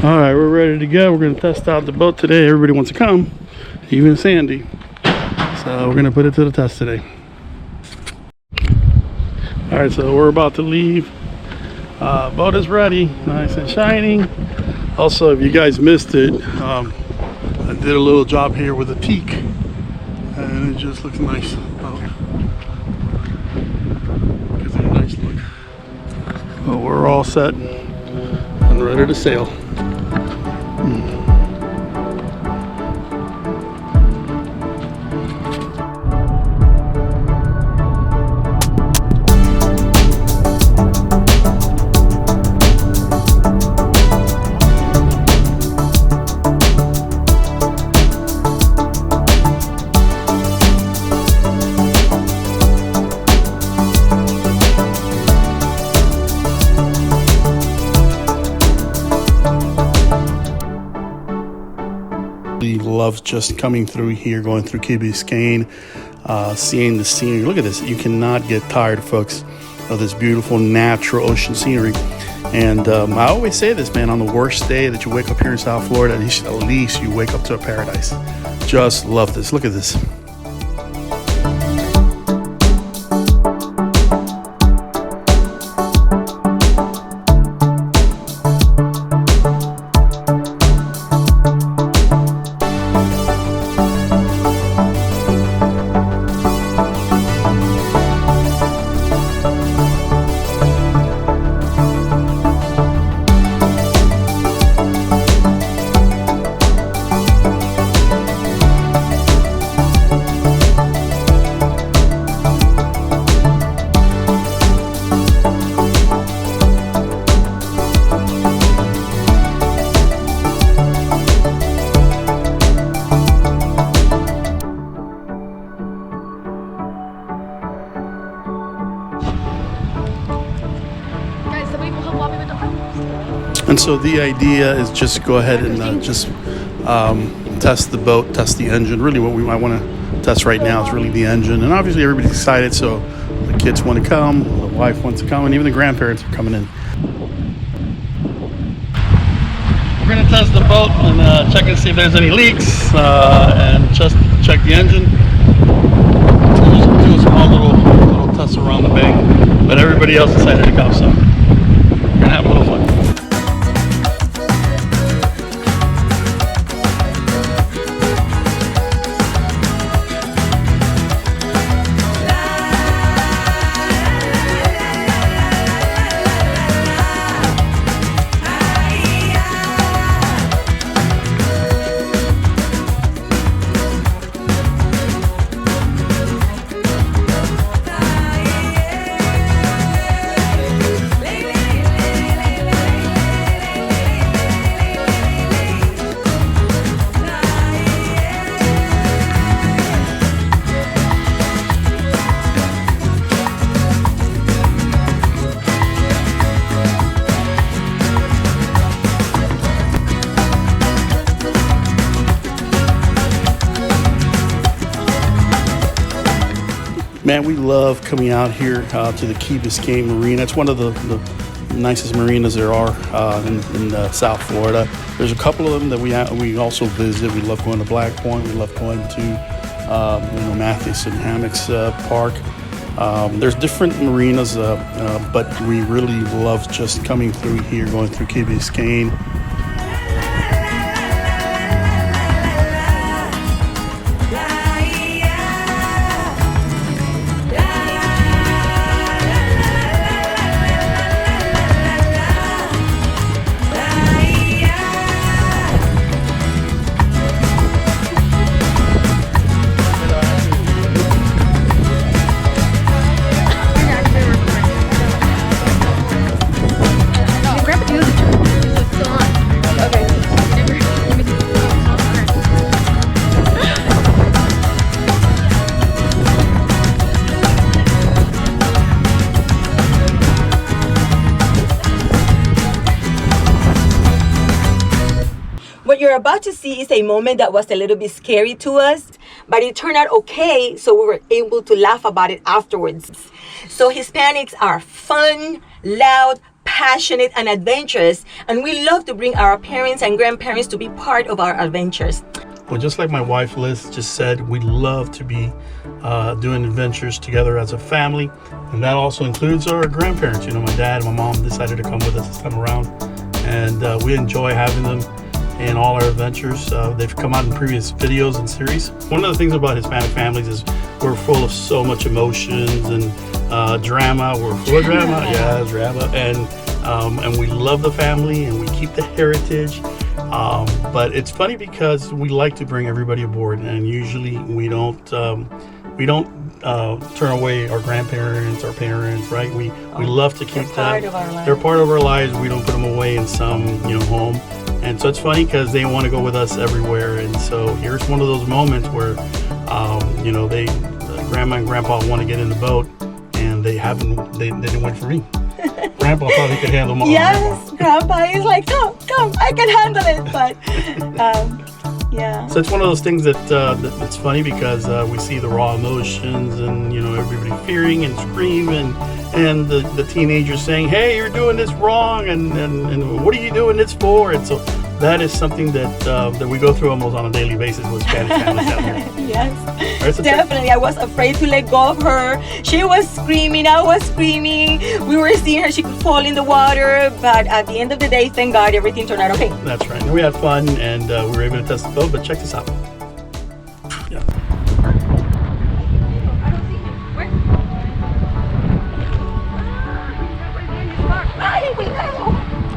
All right, we're ready to go. We're gonna test out the boat today. Everybody wants to come, even Sandy. So we're gonna put it to the test today. All right, so we're about to leave. Boat is ready, nice and shining. Also, if you guys missed it, I did a little job here with a teak, and it just looks nice. Gives it a nice look. But we're all set and ready to sail. Love just coming through here, going through Key Biscayne, seeing the scenery. Look at this. You cannot get tired, folks, of this beautiful natural ocean scenery. And I always say this, man, on the worst day that you wake up here in South Florida, at least you wake up to a paradise. Just love this. Look at this. And so the idea is just go ahead and test the boat, test the engine. Really what we might want to test right now is really the engine. And obviously everybody's excited, so the kids want to come, the wife wants to come, and even the grandparents are coming in. We're going to test the boat and check and see if there's any leaks and just check the engine. Just do a small little test around the bay. But everybody else decided to come, so we're going to have a little fun. Man, we love coming out here to the Key Biscayne Marina. It's one of the nicest marinas there are in South Florida. There's a couple of them that we also visit. We love going to Black Point. We love going to Matheson Hammocks Park. There's different marinas, but we really love just coming through here, going through Key Biscayne. What you're about to see is a moment that was a little bit scary to us, but it turned out okay, so we were able to laugh about it afterwards. So Hispanics are fun, loud, passionate and adventurous, and we love to bring our parents and grandparents to be part of our adventures. Well, just like my wife Liz just said, we love to be doing adventures together as a family, and that also includes our grandparents. You know, my dad and my mom decided to come with us this time around, and we enjoy having them in all our adventures. They've come out in previous videos and series. One of the things about Hispanic families is we're full of so much emotions and drama. We're full of drama, yeah, drama, and we love the family and we keep the heritage. But it's funny because we like to bring everybody aboard, and usually we don't turn away our grandparents, our parents, right? We love to keep them. They're part of our lives. We don't put them away in some home. And so it's funny because they want to go with us everywhere. And so here's one of those moments where grandma and grandpa want to get in the boat, and they didn't wait for me. Grandpa thought he could handle more. Yes, Grandpa is like, come, I can handle it. But yeah. So it's one of those things that's funny because we see the raw emotions and everybody fearing and screaming, and the teenagers saying, "Hey, you're doing this wrong," and what are you doing this for? And so that is something that we go through almost on a daily basis with Spanish families out here. Yes, right, so definitely. I was afraid to let go of her. She was screaming, I was screaming. We were seeing her, she could fall in the water. But at the end of the day, thank God, everything turned out okay. That's right. And we had fun, and we were able to test the boat. But check this out. Yeah.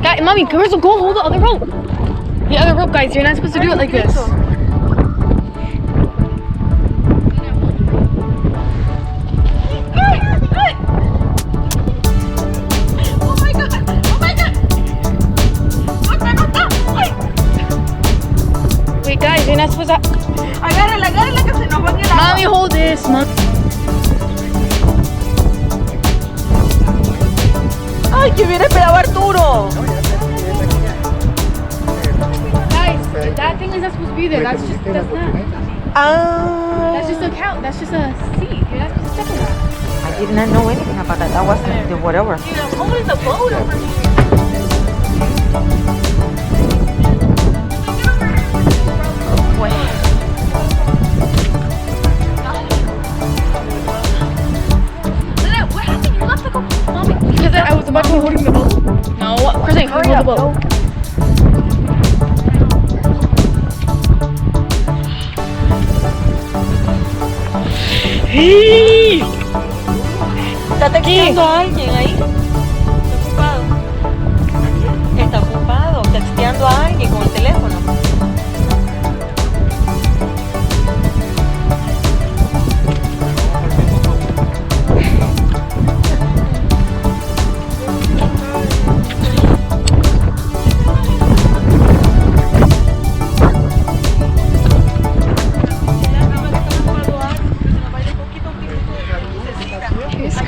Guys, Mommy, Crystal, go hold the other rope. The other rope, guys. You're not supposed to do it like this. Wait, guys, you're not supposed to. Agárrala, que se nos va a quedar. Mommy, hold this. Ay, que hubiera esperado Arturo. Guys, that thing is not supposed to be there. That's just a couch. That's just a seat. You're not supposed to step on that. I did not know anything about that. That wasn't the whatever. Dude, I'm holding the boat over here. Because I was about to be holding the boat. No, Kristen, hold the boat. ¿Está texteando a alguien ahí? ¿Está ocupado? Texteando a alguien con el teléfono.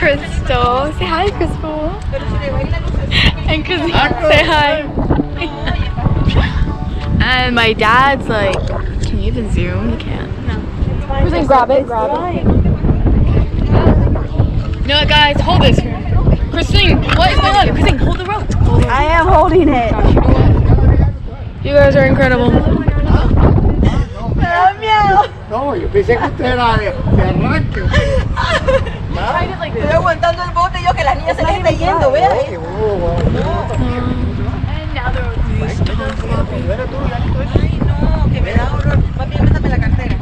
Crystal. Say hi, Crystal. And Crystal, say hi. And my dad's like, can you even zoom? You can't. No. Crystal, grab it. You know what, guys? Hold this. Christine, what is going on? Christine, hold the rope. I am holding it. You guys are incredible. No, yo pensé que usted era de arranque. Estoy aguantando el bote yo que las niñas se les está yendo, ¿ves? And now they're Ay, no, que me da horror. Más bien, métame la cartera.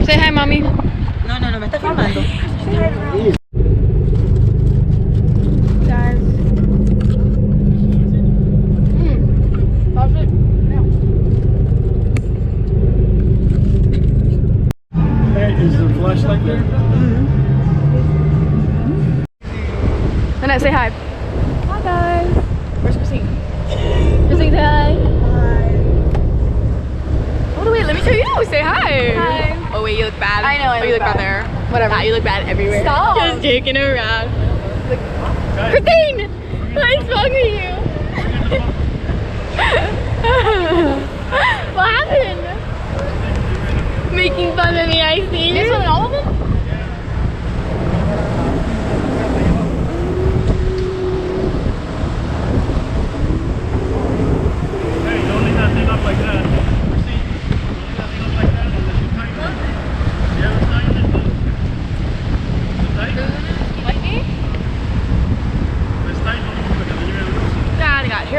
Say hi, mommy. No, me está filmando. Is there a flashlight there? Annette, say hi. Hi, guys. Where's Christine? Christine, say hi. Hi. Oh, wait, let me show you. Say hi. Hi. Oh, wait, you look bad. I know, you look bad there. Whatever. Nah, you look bad everywhere. Stop. Just taking her around. Christine! What's wrong with you? What happened? Making fun of me, I see. This one, all of them?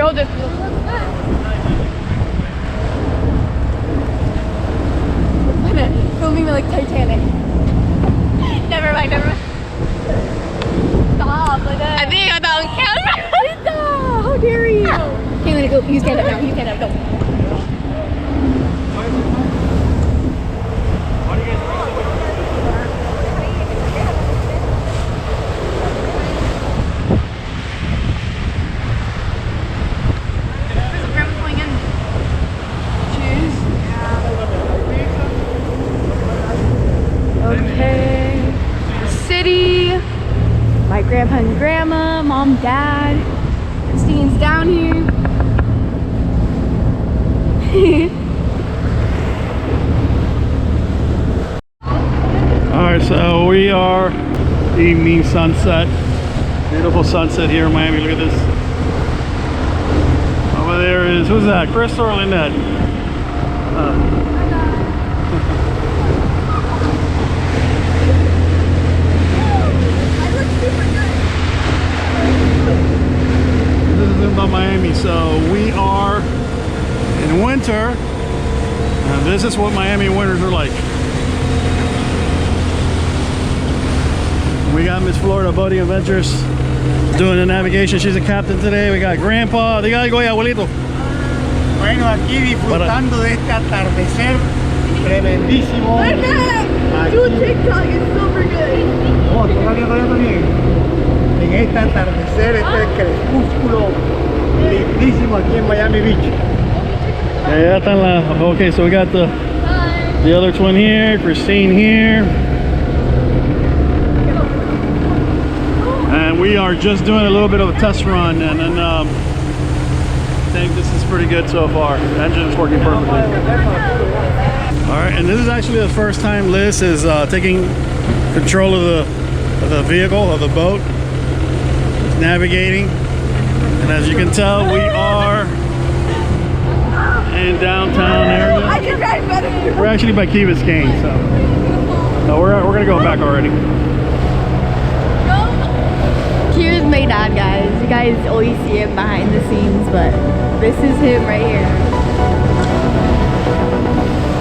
hold this. Filming me like Titanic. Never mind, never mind. Stop like that. I think I got that on camera. How dare you? Okay, let it go. You stand up now. You stand up. Go. Okay. City. My grandpa and grandma, mom, dad. Christine's down here. Alright, so we are evening sunset. Beautiful sunset here in Miami. Look at this. Over there is, who's that? Chris or Lynette? This is in Miami, so we are in winter, and this is what Miami winters are like. We got Miss Florida Boating Adventures doing the navigation. She's a captain today. We got Grandpa. Diga algo ahí, abuelito. Bueno, aquí disfrutando de este atardecer tremendísimo. Do TikTok, it's super good. Oh, todavía bien. En este atardecer, este crepúsculo lindísimo aquí en Miami Beach. Yeah, están la, okay, so we got the other twin here, Christine here. And we are just doing a little bit of a test run, and then I think this is pretty good so far. The engine is working perfectly. All right, and this is actually the first time Liz is taking control of the vehicle, of the boat, navigating. And as you can tell, we are in downtown area. I can drive better. We're actually by Key Biscayne, so no, we're gonna go back already. Here's my dad, guys. You guys always see him behind the scenes, but this is him right here.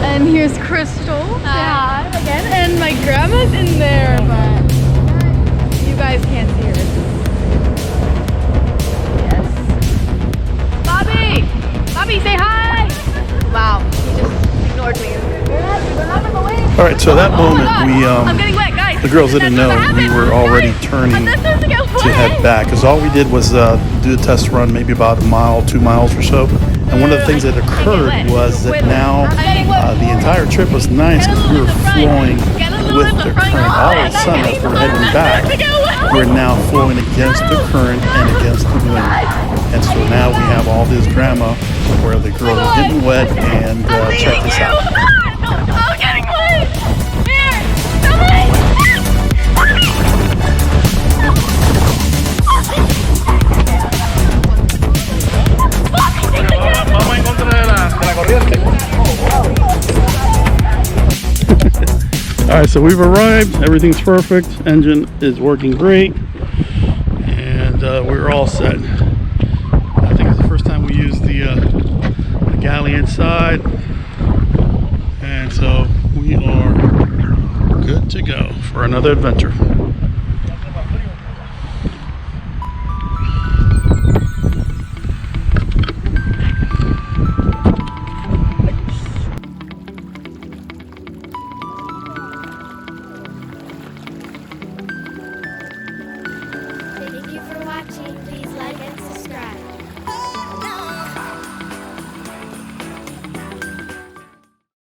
And here's Crystal. Hi again. And my grandma's in there, but you guys can't see her. Yes. Bobby! Bobby, say hi! Wow, he just ignored me. All right, so that moment I'm getting wet, guys. the girls didn't know we were already turning to head back, because all we did was do a test run, maybe about a mile, 2 miles or so. And one of the things that occurred was that now the entire trip was nice because we were flowing with the current. All of a sudden, as we're heading back, we're now flowing against the current and against the wind. And so now we have all this drama where the girls are getting wet, and check this out. I'm getting wet! Here! Somebody! Vamos en contra de la corriente. All right, so we've arrived. Everything's perfect. Engine is working great, and we're all set. I think it's the first time we used the galley inside, and so we are good to go for another adventure.